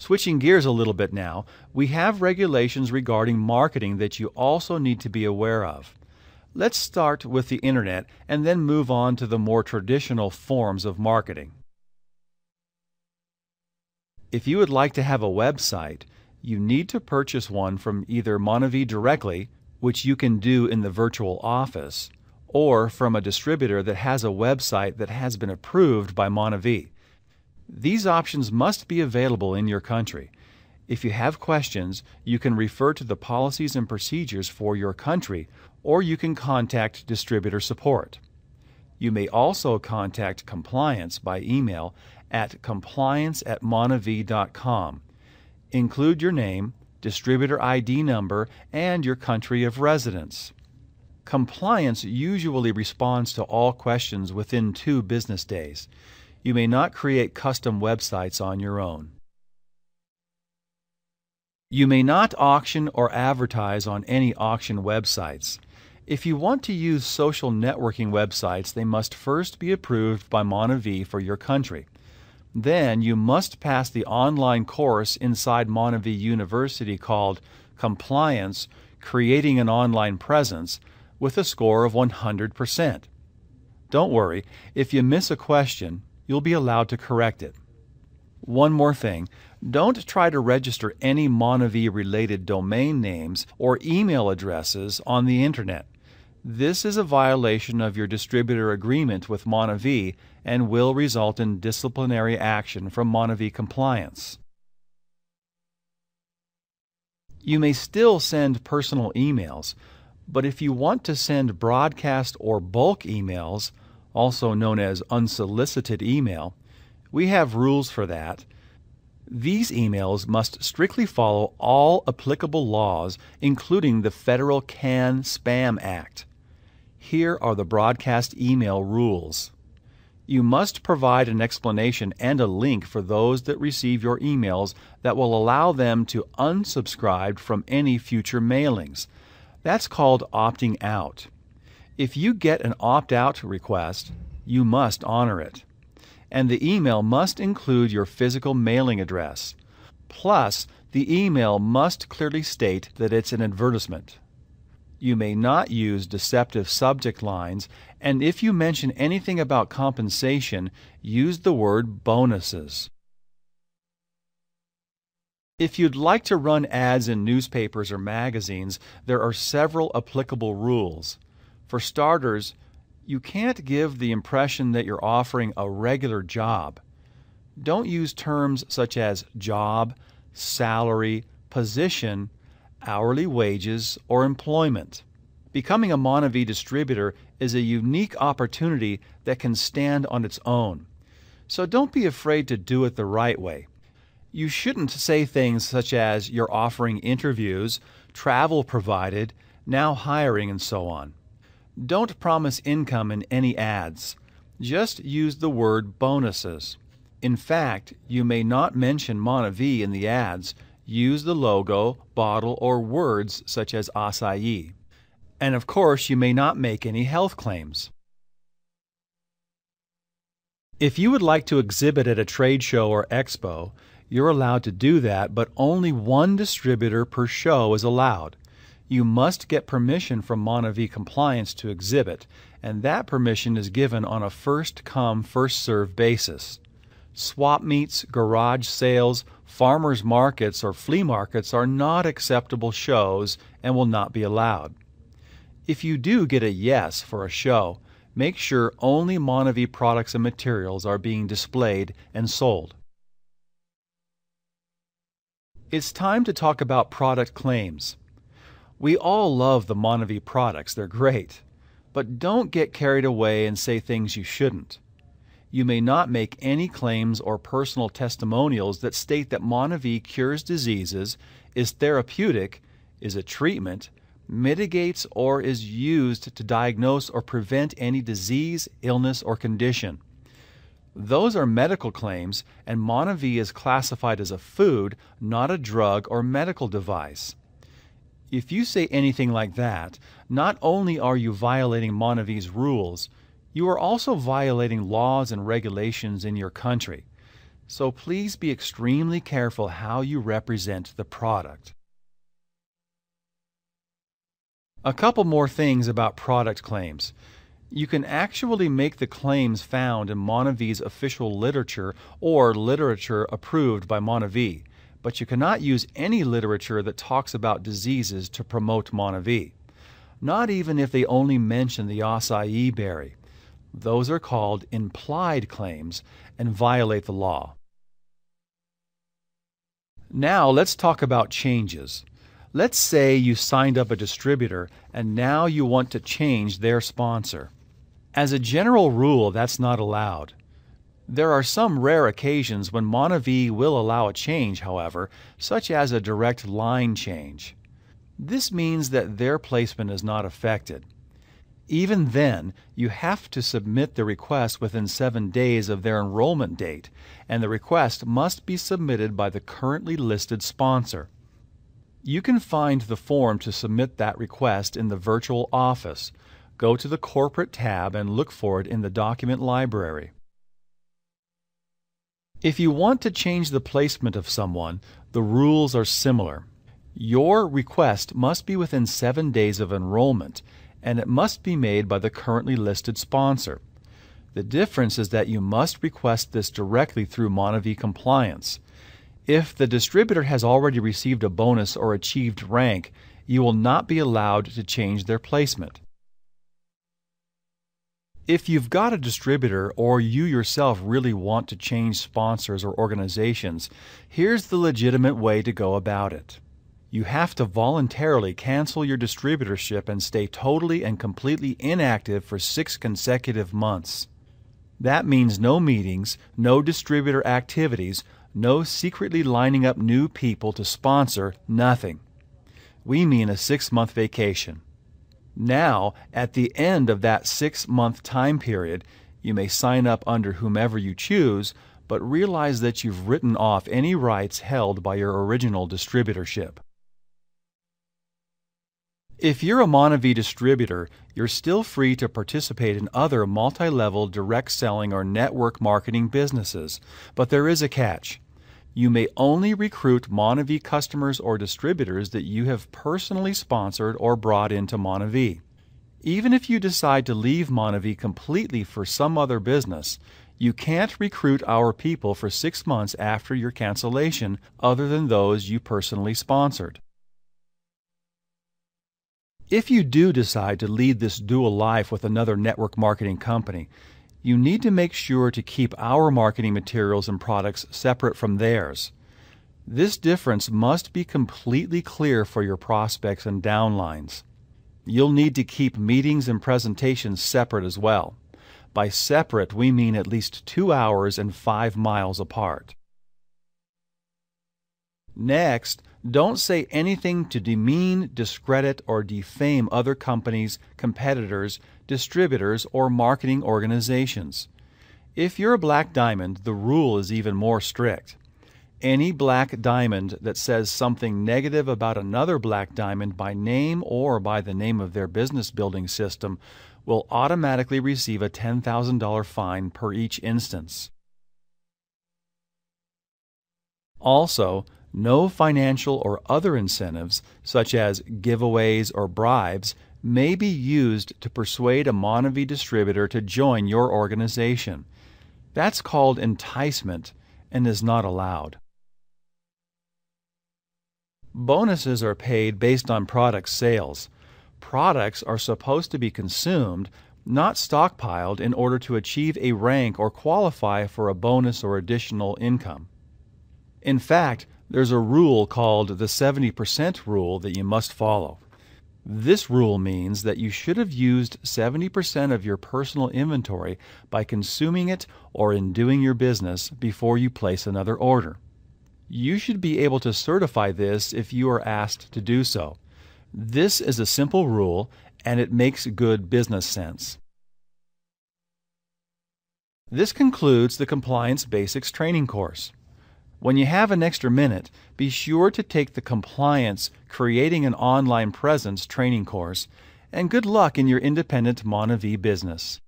Switching gears a little bit now, we have regulations regarding marketing that you also need to be aware of. Let's start with the internet and then move on to the more traditional forms of marketing. If you would like to have a website, you need to purchase one from either Monavie directly, which you can do in the virtual office, or from a distributor that has a website that has been approved by Monavie. These options must be available in your country. If you have questions, you can refer to the policies and procedures for your country, or you can contact distributor support. You may also contact compliance by email at compliance@monavie.com. Include your name, distributor ID number, and your country of residence. Compliance usually responds to all questions within 2 business days. You may not create custom websites on your own. You may not auction or advertise on any auction websites. If you want to use social networking websites, they must first be approved by Monavie for your country. Then you must pass the online course inside Monavie University called Compliance: Creating an Online Presence with a score of 100%. Don't worry, if you miss a question, you'll be allowed to correct it. One more thing, don't try to register any Monavie-related domain names or email addresses on the Internet. This is a violation of your distributor agreement with Monavie and will result in disciplinary action from Monavie Compliance. You may still send personal emails, but if you want to send broadcast or bulk emails, also known as unsolicited email, we have rules for that. These emails must strictly follow all applicable laws, including the Federal CAN-SPAM Act. Here are the broadcast email rules. You must provide an explanation and a link for those that receive your emails that will allow them to unsubscribe from any future mailings. That's called opting out. If you get an opt-out request, you must honor it. And the email must include your physical mailing address. Plus, the email must clearly state that it's an advertisement. You may not use deceptive subject lines, and if you mention anything about compensation, use the word bonuses. If you'd like to run ads in newspapers or magazines, there are several applicable rules. For starters, you can't give the impression that you're offering a regular job. Don't use terms such as job, salary, position, hourly wages, or employment. Becoming a Monavie distributor is a unique opportunity that can stand on its own. So don't be afraid to do it the right way. You shouldn't say things such as you're offering interviews, travel provided, now hiring, and so on. Don't promise income in any ads. Just use the word bonuses. In fact, you may not mention Monavie in the ads. Use the logo, bottle, or words such as acai. And of course, you may not make any health claims. If you would like to exhibit at a trade show or expo, you're allowed to do that, but only one distributor per show is allowed. You must get permission from Monavie Compliance to exhibit, and that permission is given on a first-come, first-served basis. Swap meets, garage sales, farmers markets, or flea markets are not acceptable shows and will not be allowed. If you do get a yes for a show, make sure only Monavie products and materials are being displayed and sold. It's time to talk about product claims. We all love the Monavie products, they're great. But don't get carried away and say things you shouldn't. You may not make any claims or personal testimonials that state that Monavie cures diseases, is therapeutic, is a treatment, mitigates, or is used to diagnose or prevent any disease, illness, or condition. Those are medical claims, and Monavie is classified as a food, not a drug or medical device. If you say anything like that, not only are you violating Monavie's rules, you are also violating laws and regulations in your country. so please be extremely careful how you represent the product. A couple more things about product claims. You can actually make the claims found in Monavi's official literature or literature approved by Monavi, but you cannot use any literature that talks about diseases to promote Monavi, not even if they only mention the acai berry. Those are called implied claims and violate the law. Now let's talk about changes. Let's say you signed up a distributor and now you want to change their sponsor. As a general rule, that's not allowed. There are some rare occasions when Monavi will allow a change, however, such as a direct line change. This means that their placement is not affected. Even then, you have to submit the request within 7 days of their enrollment date, and the request must be submitted by the currently listed sponsor. You can find the form to submit that request in the virtual office. Go to the Corporate tab and look for it in the document library. If you want to change the placement of someone, the rules are similar. Your request must be within 7 days of enrollment, and it must be made by the currently listed sponsor. The difference is that you must request this directly through Monavi Compliance. If the distributor has already received a bonus or achieved rank, you will not be allowed to change their placement. If you've got a distributor or you yourself really want to change sponsors or organizations, here's the legitimate way to go about it. You have to voluntarily cancel your distributorship and stay totally and completely inactive for 6 consecutive months. That means no meetings, no distributor activities, no secretly lining up new people to sponsor, nothing. We mean a 6-month vacation. Now, at the end of that 6-month time period, you may sign up under whomever you choose, but realize that you've written off any rights held by your original distributorship. If you're a Monavi distributor, you're still free to participate in other multi-level direct selling or network marketing businesses, but there is a catch. You may only recruit Monavi customers or distributors that you have personally sponsored or brought into Monavi. Even if you decide to leave Monavi completely for some other business, you can't recruit our people for 6 months after your cancellation other than those you personally sponsored. If you do decide to lead this dual life with another network marketing company, you need to make sure to keep our marketing materials and products separate from theirs. This difference must be completely clear for your prospects and downlines. You'll need to keep meetings and presentations separate as well. By separate, we mean at least 2 hours and 5 miles apart. Next, don't say anything to demean, discredit, or defame other companies, competitors, distributors, or marketing organizations. If you're a black diamond, the rule is even more strict. Any black diamond that says something negative about another black diamond by name or by the name of their business building system will automatically receive a $10,000 fine per each instance. Also, no financial or other incentives, such as giveaways or bribes, may be used to persuade a Monavi distributor to join your organization. That's called enticement and is not allowed. Bonuses are paid based on product sales. Products are supposed to be consumed, not stockpiled in order to achieve a rank or qualify for a bonus or additional income. In fact, there's a rule called the 70% rule that you must follow. This rule means that you should have used 70% of your personal inventory by consuming it or in doing your business before you place another order. You should be able to certify this if you are asked to do so. This is a simple rule, and it makes good business sense. This concludes the Compliance Basics training course. When you have an extra minute, be sure to take the Compliance Creating an Online Presence training course, and good luck in your independent Monavi business.